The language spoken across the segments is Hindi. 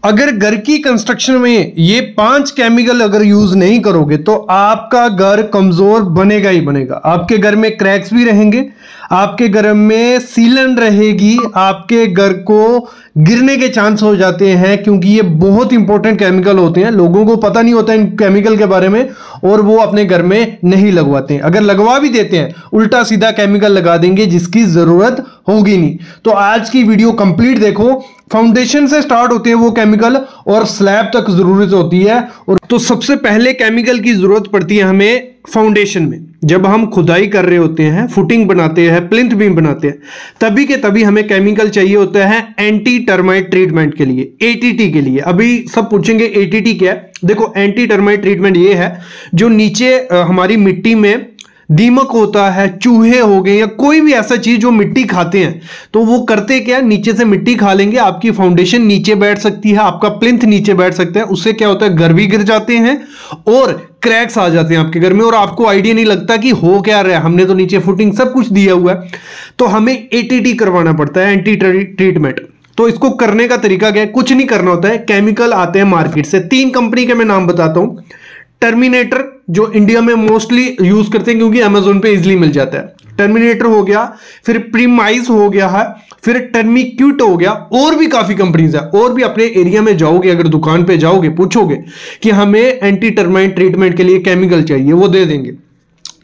अगर घर की कंस्ट्रक्शन में ये 5 केमिकल अगर यूज नहीं करोगे तो आपका घर कमजोर बनेगा ही बनेगा। आपके घर में क्रैक्स भी रहेंगे, आपके घर में सीलन रहेगी, आपके घर को गिरने के चांस हो जाते हैं, क्योंकि ये बहुत इंपॉर्टेंट केमिकल होते हैं। लोगों को पता नहीं होता इन केमिकल के बारे में और वो अपने घर में नहीं लगवाते हैं। अगर लगवा भी देते हैं उल्टा सीधा केमिकल लगा देंगे जिसकी जरूरत होगी नहीं। तो आज की वीडियो कंप्लीट देखो, फाउंडेशन से स्टार्ट होते हैं वो केमिकल और स्लैब तक जरूरत होती है। और तो सबसे पहले केमिकल की जरूरत पड़ती है हमें फाउंडेशन में। जब हम खुदाई कर रहे होते हैं, फुटिंग बनाते हैं, प्लिंथ बीम बनाते हैं, तभी के तभी हमें केमिकल चाहिए होता है एंटी टर्माइट ट्रीटमेंट के लिए, एटीटी के लिए। अभी सब पूछेंगे एटीटी क्या है। देखो, एंटी टर्माइट ट्रीटमेंट ये है जो नीचे हमारी मिट्टी में दीमक होता है, चूहे हो गए या कोई भी ऐसा चीज जो मिट्टी खाते हैं, तो वो करते क्या, नीचे से मिट्टी खा लेंगे, आपकी फाउंडेशन नीचे बैठ सकती है, आपका प्लिंथ नीचे बैठ सकता है। उससे क्या होता है, घर भी गिर जाते हैं और क्रैक्स आ जाते हैं आपके घर में और आपको आइडिया नहीं लगता कि हो क्या रहा है। हमने तो नीचे फुटिंग सब कुछ दिया हुआ है। तो हमें एटीटी करवाना पड़ता है, एंटी ट्रीटमेंट। तो इसको करने का तरीका क्या है, कुछ नहीं करना होता है। केमिकल आते हैं मार्केट से, 3 कंपनी के मैं नाम बताता हूं। टर्मिनेटर जो इंडिया में मोस्टली यूज करते हैं क्योंकि अमेजोन पे इजीली मिल जाता है, टर्मिनेटर हो गया, फिर प्रीमाइज हो गया है, फिर टर्मिक्यूट हो गया, और भी काफी कंपनीज है। और भी अपने एरिया में जाओगे, अगर दुकान पे जाओगे, पूछोगे कि हमें एंटी टर्माइट ट्रीटमेंट के लिए केमिकल चाहिए, वो दे देंगे।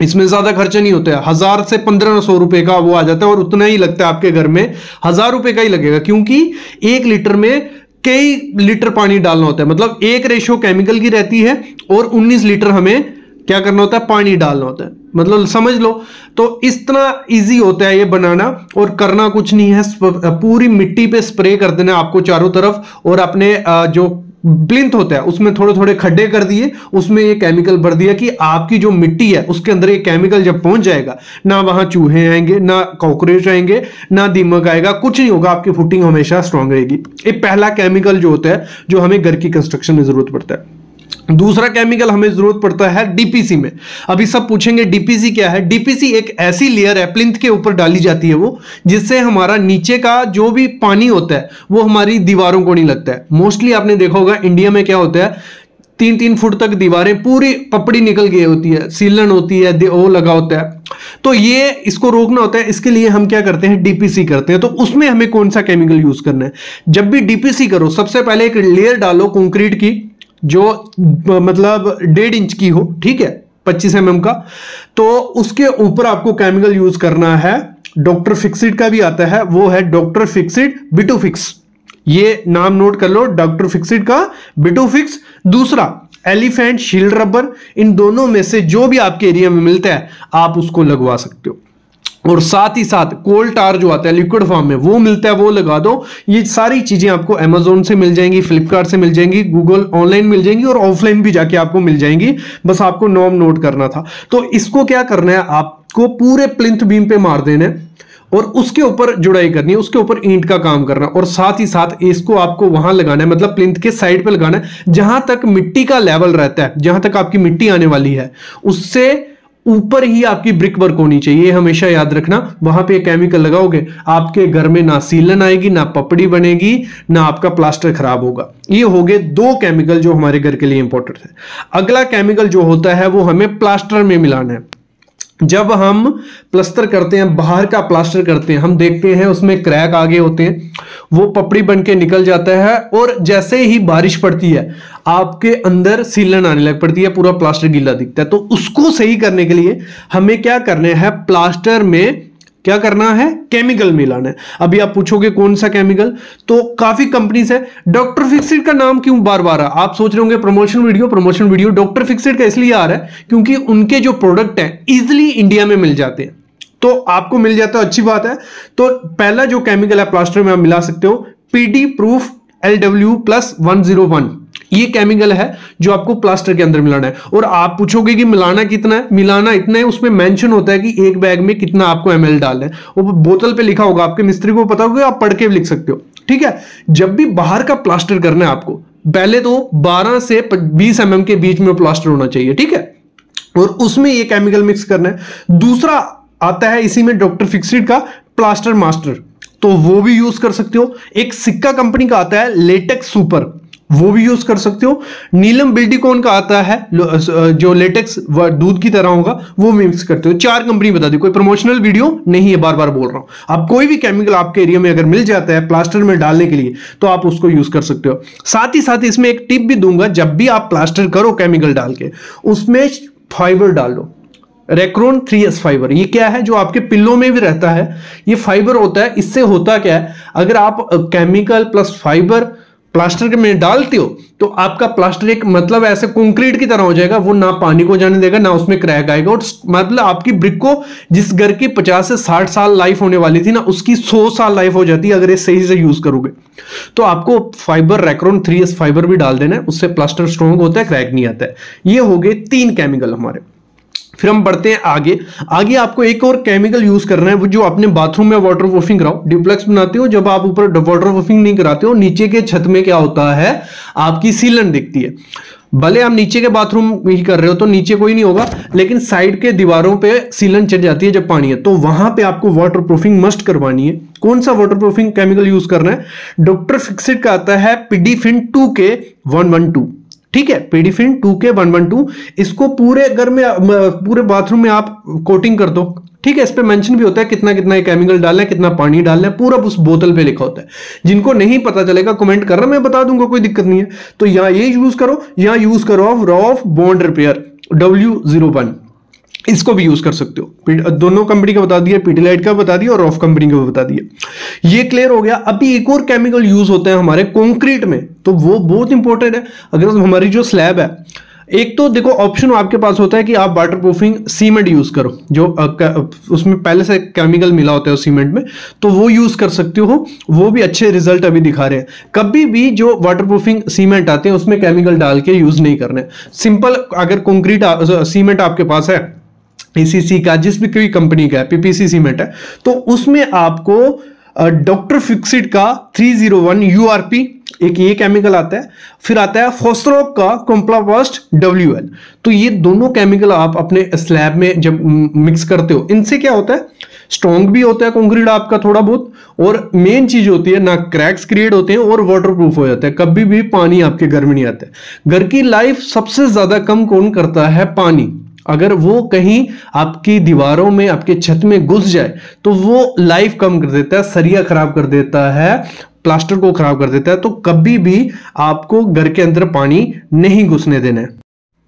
इसमें ज्यादा खर्चा नहीं होता है, 1000 से 1500 रुपए का वो आ जाता है और उतना ही लगता है आपके घर में, 1000 रुपए का ही लगेगा, क्योंकि 1 लीटर में कई लीटर पानी डालना होता है। मतलब 1 रेशो केमिकल की रहती है और 19 लीटर हमें क्या करना होता है, पानी डालना होता है। मतलब समझ लो, तो इतना इजी होता है ये बनाना और करना कुछ नहीं है। पूरी मिट्टी पे स्प्रे कर देना आपको चारों तरफ, और अपने जो प्लिंथ होता है उसमें थोड़े थोड़े खड्डे कर दिए, उसमें ये केमिकल भर दिया कि आपकी जो मिट्टी है उसके अंदर ये केमिकल जब पहुंच जाएगा, ना वहां चूहे आएंगे, ना कॉकरोच आएंगे, ना दीमक आएगा, कुछ नहीं होगा, आपकी फुटिंग हमेशा स्ट्रांग रहेगी। ये पहला केमिकल जो होता है जो हमें घर की कंस्ट्रक्शन में जरूरत पड़ता है। दूसरा केमिकल हमें जरूरत पड़ता है डीपीसी में। अभी सब पूछेंगे डीपीसी क्या है। डीपीसी एक ऐसी लेयर है, प्लिंथ के ऊपर डाली जाती है वो, जिससे हमारा नीचे का जो भी पानी होता है वो हमारी दीवारों को नहीं लगता है। मोस्टली आपने देखा होगा इंडिया में क्या होता है, 3-3 फुट तक दीवारें पूरी पपड़ी निकल गई होती है, सीलन होती है, वो लगा होता है। तो ये इसको रोकना होता है, इसके लिए हम क्या करते हैं, डीपीसी करते हैं। तो उसमें हमें कौन सा केमिकल यूज करना है। जब भी डीपीसी करो, सबसे पहले एक लेयर डालो कंक्रीट की, जो मतलब 1.5 इंच की हो, ठीक है, 25 mm का। तो उसके ऊपर आपको केमिकल यूज करना है, डॉक्टर फिक्सिड का भी आता है, वो है डॉक्टर फिक्सिड बिटूफिक्स। ये नाम नोट कर लो, डॉक्टर फिक्सिड का बिटूफिक्स। दूसरा एलिफेंट शील्ड रबर। इन दोनों में से जो भी आपके एरिया में मिलता है आप उसको लगवा सकते हो। और साथ ही साथ कोल टार जो आता है लिक्विड फॉर्म में, वो मिलता है, वो लगा दो। ये सारी चीजें आपको अमेजोन से मिल जाएंगी, फ्लिपकार्ट से मिल जाएंगी, गूगल ऑनलाइन मिल जाएंगी और ऑफलाइन भी जाके आपको मिल जाएंगी। बस आपको नाम नोट करना था। तो इसको क्या करना है, आपको पूरे प्लिंथ बीम पे मार देना है और उसके ऊपर जुड़ाई करनी है, उसके ऊपर ईंट का काम करना है। और साथ ही साथ इसको आपको वहां लगाना है, मतलब प्लिंथ के साइड पे लगाना है, जहां तक मिट्टी का लेवल रहता है, जहां तक आपकी मिट्टी आने वाली है, उससे ऊपर ही आपकी ब्रिक वर्क होनी चाहिए। हमेशा याद रखना, वहां पे केमिकल लगाओगे आपके घर में ना सीलन आएगी, ना पपड़ी बनेगी, ना आपका प्लास्टर खराब होगा। ये हो गए 2 केमिकल जो हमारे घर के लिए इंपॉर्टेंट है। अगला केमिकल जो होता है वो हमें प्लास्टर में मिलाना है। जब हम प्लास्टर करते हैं, बाहर का प्लास्टर करते हैं, हम देखते हैं उसमें क्रैक आगे होते हैं, वो पपड़ी बन के निकल जाता है और जैसे ही बारिश पड़ती है आपके अंदर सीलन आने लग पड़ती है, पूरा प्लास्टर गीला दिखता है। तो उसको सही करने के लिए हमें क्या करना है, प्लास्टर में क्या करना है, केमिकल मिलाना है। अभी आप पूछोगे कौन सा केमिकल, तो काफी कंपनीज है। डॉक्टर फिक्सिड का नाम क्यों बार बार आप सोच रहे होंगे, प्रमोशन वीडियो डॉक्टर फिक्सिड का इसलिए आ रहा है क्योंकि उनके जो प्रोडक्ट है इजिली इंडिया में मिल जाते हैं। तो आपको मिल जाता है, अच्छी बात है। तो पहला जो केमिकल है प्लास्टर में आप मिला सकते हो, पीडी प्रूफ LW+101। ये केमिकल है जो आपको प्लास्टर के अंदर मिलाना है। और आप पूछोगे कि मिलाना कितना है, मिलाना इतना है, उसमें मेंशन होता है कि एक बैग में कितना आपको ml डालना है, वो बोतल पे लिखा होगा, आपके मिस्त्री को पता होगा, आप पढ़ के लिख सकते हो, ठीक है। जब भी बाहर का प्लास्टर करना है आपको, पहले तो 12 से 20 mm के बीच में प्लास्टर होना चाहिए, ठीक है, और उसमें ये केमिकल मिक्स करना है। दूसरा आता है इसी में डॉक्टर फिक्सिड का प्लास्टर मास्टर, तो वो भी यूज कर सकते हो। एक सिक्का कंपनी का आता है लेटेक्स सुपर, वो भी यूज कर सकते हो। नीलम बिल्डिकॉन का आता है जो लेटेक्स दूध की तरह होगा, वो मिक्स करते हो। 4 कंपनी बता दी, कोई प्रमोशनल वीडियो नहीं है, बार बार बोल रहा हूं। आप कोई भी केमिकल आपके एरिया में अगर मिल जाता है प्लास्टर में डालने के लिए तो आप उसको यूज कर सकते हो। साथ ही साथ इसमें एक टिप भी दूंगा, जब भी आप प्लास्टर करो केमिकल डाल के, उसमें फाइबर डाल दो, रेक्रोन 3S फाइबर। ये क्या है, जो आपके पिल्लों में भी रहता है, ये फाइबर होता है। इससे होता क्या है, अगर आप केमिकल प्लस फाइबर प्लास्टर में डालते हो तो आपका प्लास्टर एक मतलब ऐसे कंक्रीट की तरह हो जाएगा, वो ना पानी को जाने देगा, ना उसमें क्रैक आएगा। और मतलब आपकी ब्रिक को, जिस घर की 50 से 60 साल लाइफ होने वाली थी ना, उसकी 100 साल लाइफ हो जाती है अगर ये सही से यूज करोगे। तो आपको फाइबर रेक्रोन 3S फाइबर भी डाल देना है, उससे प्लास्टर स्ट्रॉन्ग होता है, क्रैक नहीं आता है। ये हो गए 3 केमिकल हमारे। फिर हम बढ़ते हैं आगे। आगे आपको एक और केमिकल यूज करना है, वो जो अपने बाथरूम में वाटर प्रूफिंग कराओ। डुप्लेक्स बनाते हो, जब आप ऊपर वाटर प्रूफिंग नहीं कराते हो, नीचे के छत में क्या होता है, आपकी सीलन दिखती है। भले आप नीचे के बाथरूम में ही कर रहे हो तो नीचे कोई नहीं होगा, लेकिन साइड के दीवारों पे सीलन चढ़ जाती है जब पानी है, तो वहां पे आपको वाटर प्रूफिंग मस्ट करवानी है। कौन सा वाटर प्रूफिंग केमिकल यूज करना है, डॉक्टर फिक्सिट का आता है पिडीफिन 2K112। ठीक है, पेडिफिन 2K112, इसको पूरे घर में, पूरे बाथरूम में आप कोटिंग कर दो। ठीक है, इस पे मेंशन भी होता है कितना कितना ये केमिकल डालना है, कितना पानी डालना है, पूरा उस बोतल पे लिखा होता है। जिनको नहीं पता चलेगा कमेंट करना, मैं बता दूंगा, कोई दिक्कत नहीं है। तो यहाँ ये यूज करो, यहाँ यूज करो रॉफ बॉन्ड रिपेयर W01, इसको भी यूज कर सकते हो। दोनों कंपनी का बता दिया, पीडीलाइट का बता दिया और रॉफ कंपनी का बता दिया। ये क्लियर हो गया। अभी एक और केमिकल यूज होता है हमारे कंक्रीट में, तो वो बहुत इंपॉर्टेंट है। अगर हमारी जो स्लैब है, एक तो देखो ऑप्शन आपके पास होता है कि आप वाटर प्रूफिंग सीमेंट यूज करो, जो उसमें पहले से केमिकल मिला होता है उस सीमेंट में, तो वो यूज कर सकते हो। वो भी अच्छे रिजल्ट अभी दिखा रहे हैं। कभी भी जो वाटर प्रूफिंग सीमेंट आते हैं उसमें केमिकल डाल के यूज नहीं करने। सिंपल अगर कंक्रीट सीमेंट आपके पास है, पीसीसी का, जिस भी कोई कंपनी का है, पीपीसी सीमेंट है, तो उसमें आपको डॉक्टर फिक्सिट का 301 URP एक ये केमिकल आता है। फिर आता है फॉस्फोरॉक का कॉम्प्लावास्ट WL। तो ये दोनों केमिकल आप अपने स्लैब में जब मिक्स करते हो, इनसे क्या होता है, स्ट्रॉन्ग भी होता है कंक्रीट आपका थोड़ा बहुत, और मेन चीज होती है ना क्रैक्स क्रिएट होते हैं और वाटर प्रूफ हो जाता है। कभी भी पानी आपके घर में नहीं आता है। घर की लाइफ सबसे ज्यादा कम कौन करता है, पानी। अगर वो कहीं आपकी दीवारों में, आपके छत में घुस जाए तो वो लाइफ कम कर देता है, सरिया खराब कर देता है, प्लास्टर को खराब कर देता है। तो कभी भी आपको घर के अंदर पानी नहीं घुसने देना है।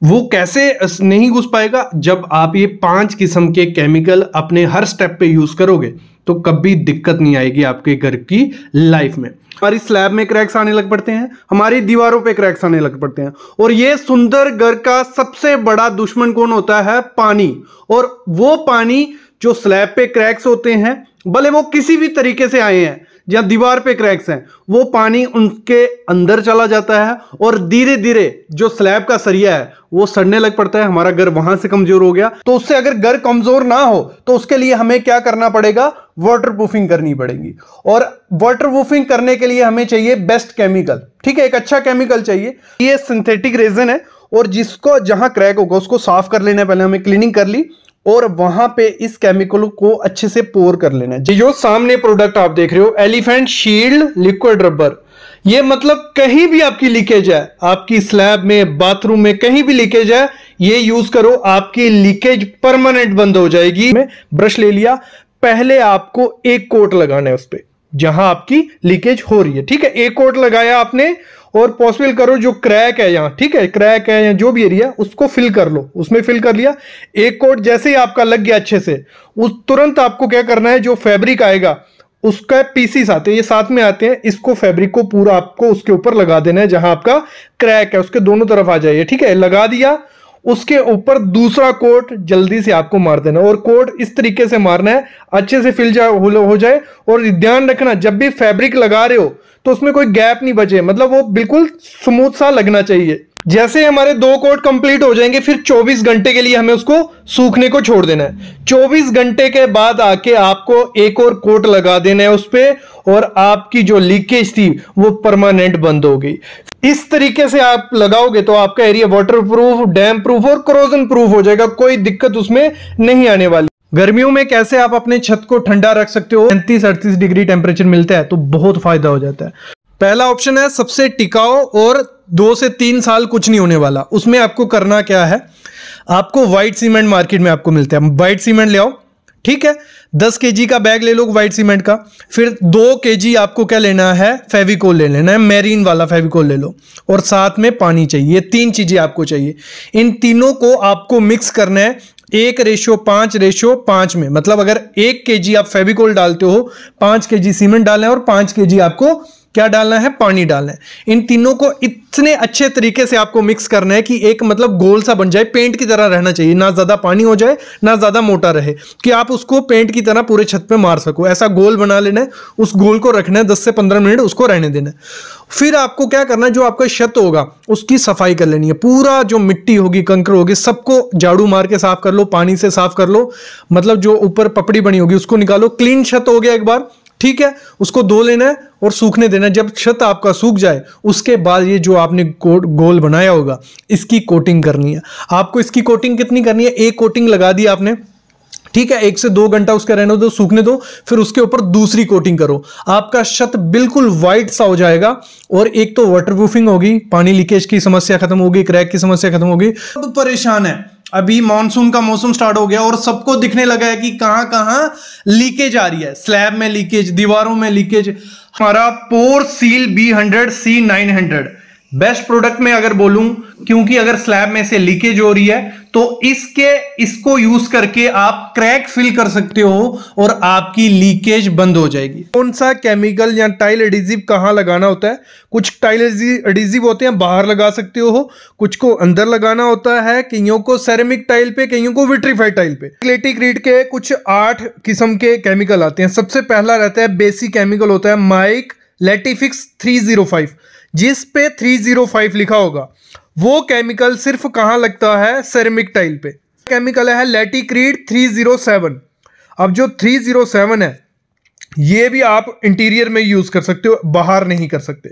वो कैसे नहीं घुस पाएगा, जब आप ये 5 किस्म के केमिकल अपने हर स्टेप पे यूज करोगे तो कभी दिक्कत नहीं आएगी आपके घर की लाइफ में। हमारी स्लैब में क्रैक्स आने लग पड़ते हैं, हमारी दीवारों पे क्रैक्स आने लग पड़ते हैं, और ये सुंदर घर का सबसे बड़ा दुश्मन कौन होता है, पानी। और वो पानी जो स्लैब पे क्रैक्स होते हैं, भले वो किसी भी तरीके से आए हैं, या दीवार पे क्रैक्स हैं, वो पानी उनके अंदर चला जाता है और धीरे धीरे जो स्लैब का सरिया है वो सड़ने लग पड़ता है। हमारा घर वहां से कमजोर हो गया। तो उससे अगर घर कमजोर ना हो तो उसके लिए हमें क्या करना पड़ेगा, वाटर प्रूफिंग करनी पड़ेगी। और वाटर प्रूफिंग करने के लिए हमें चाहिए बेस्ट केमिकल। ठीक है, एक अच्छा केमिकल चाहिए। ये सिंथेटिक रेजिन है, और जिसको जहां क्रैक होगा उसको साफ कर लेना है। पहले हमें क्लीनिंग कर ली और वहां पे इस केमिकल को अच्छे से पोर कर लेना है। जो सामने प्रोडक्ट आप देख रहे हो, एलिफेंट शील्ड लिक्विड रबर, ये मतलब कहीं भी आपकी लीकेज है, आपकी स्लैब में, बाथरूम में, कहीं भी लीकेज है, ये यूज करो, आपकी लीकेज परमानेंट बंद हो जाएगी। मैं ब्रश ले लिया, पहले आपको एक कोट लगाना है उस पर जहां आपकी लीकेज हो रही है। ठीक है, एक कोट लगाया आपने, और पॉसिबल करो जो क्रैक है यहाँ, ठीक है, क्रैक है या जो भी एरिया, उसको फिल कर लो। उसमें फिल कर लिया, एक कोट जैसे ही आपका लग गया अच्छे से, उस तुरंत आपको क्या करना है, जो फैब्रिक आएगा उसका पीसीस आते हैं, ये साथ में आते हैं, इसको फैब्रिक को पूरा आपको उसके ऊपर लगा देना है जहां आपका क्रैक है, उसके दोनों तरफ आ जाइए। ठीक है, लगा दिया, उसके ऊपर दूसरा कोट जल्दी से आपको मार देना, और कोट इस तरीके से मारना है अच्छे से फिल हो जाए। और ध्यान रखना, जब भी फैब्रिक लगा रहे हो तो उसमें कोई गैप नहीं बचे, मतलब वो बिल्कुल स्मूथ सा लगना चाहिए। जैसे हमारे 2 कोट कंप्लीट हो जाएंगे, फिर 24 घंटे के लिए हमें उसको सूखने को छोड़ देना है। 24 घंटे के बाद आके आपको एक और कोट लगा देना है उस पे, और आपकी जो लीकेज थी वो परमानेंट बंद हो गई। इस तरीके से आप लगाओगे तो आपका area water proof, dam proof और कोरोजन प्रूफ हो जाएगा। कोई दिक्कत उसमें नहीं आने वाली। गर्मियों में कैसे आप अपने छत को ठंडा रख सकते हो, 35-38 डिग्री टेम्परेचर मिलता है तो बहुत फायदा हो जाता है। पहला ऑप्शन है सबसे टिकाऊ और 2 से 3 साल कुछ नहीं होने वाला। उसमें आपको करना क्या है, आपको व्हाइट सीमेंट मार्केट में आपको मिलता है, व्हाइट सीमेंट ले आओ, ठीक है। 10 kg का बैग ले लो व्हाइट सीमेंट का। फिर 2 kg आपको क्या लेना है, फेविकोल ले लेना है, मैरीन वाला फेविकोल ले लो, और साथ में पानी चाहिए। 3 चीजें आपको चाहिए। इन तीनों को आपको मिक्स करना है 1:5:5 में। मतलब अगर 1 kg आप फेविकोल डालते हो, 5 kg सीमेंट डालना है और 5 kg आपको क्या डालना है, पानी डालना है। इन तीनों को इतने अच्छे तरीके से आपको मिक्स करना है कि एक मतलब गोल सा बन जाए, पेंट की तरह रहना चाहिए, ना ज्यादा पानी हो जाए ना ज्यादा मोटा रहे, कि आप उसको पेंट की तरह पूरे छत पे मार सको। ऐसा गोल बना लेना है, उस गोल को रखना है 10 से 15 मिनट, उसको रहने देना है। फिर आपको क्या करना है, जो आपका छत होगा उसकी सफाई कर लेनी है। पूरा जो मिट्टी होगी, कंकड़ होगी, सबको झाड़ू मार के साफ कर लो, पानी से साफ कर लो। मतलब जो ऊपर पपड़ी बनी होगी उसको निकालो। क्लीन छत हो गया एक बार, ठीक है, उसको धो लेना है और सूखने देना है। जब छत आपका सूख जाए उसके बाद ये जो आपने गोल बनाया होगा इसकी कोटिंग करनी है। आपको इसकी कोटिंग कितनी करनी है, एक कोटिंग लगा दी आपने, ठीक है, 1 से 2 घंटा उसका रहने दो, सूखने दो, फिर उसके ऊपर दूसरी कोटिंग करो। आपका छत बिल्कुल व्हाइट सा हो जाएगा। और एक तो वाटरप्रूफिंग होगी, पानी लीकेज की समस्या खत्म होगी, क्रैक की समस्या खत्म होगी। सब परेशान है, अभी मानसून का मौसम स्टार्ट हो गया और सबको दिखने लगा है कि कहां कहां लीकेज आ रही है। स्लैब में लीकेज, दीवारों में लीकेज। हमारा पोर seal B100 C900 best product में अगर बोलूं, क्योंकि अगर स्लैब में से लीकेज हो रही है तो इसको यूज करके आप क्रैक फिल कर सकते हो और आपकी लीकेज बंद हो जाएगी। कौन सा केमिकल या टाइल एडिजिव कहां लगाना होता है, कुछ टाइल एडिजिव होते हैं बाहर लगा सकते हो, कुछ को अंदर लगाना होता है, कईयों को सेरेमिक टाइल पे, कईयों को विट्रीफाइड टाइल पे। लेटिक्रीड के कुछ 8 किस्म के केमिकल आते हैं। सबसे पहला रहता है बेसिक केमिकल, होता है माइक लेटिफिक्स 305। जिस पे 305 लिखा होगा वो केमिकल सिर्फ कहां लगता है, सेरेमिक टाइल पे। केमिकल है लेटिक्रीड 307। अब जो 307 है ये भी आप इंटीरियर में यूज कर सकते हो, बाहर नहीं कर सकते।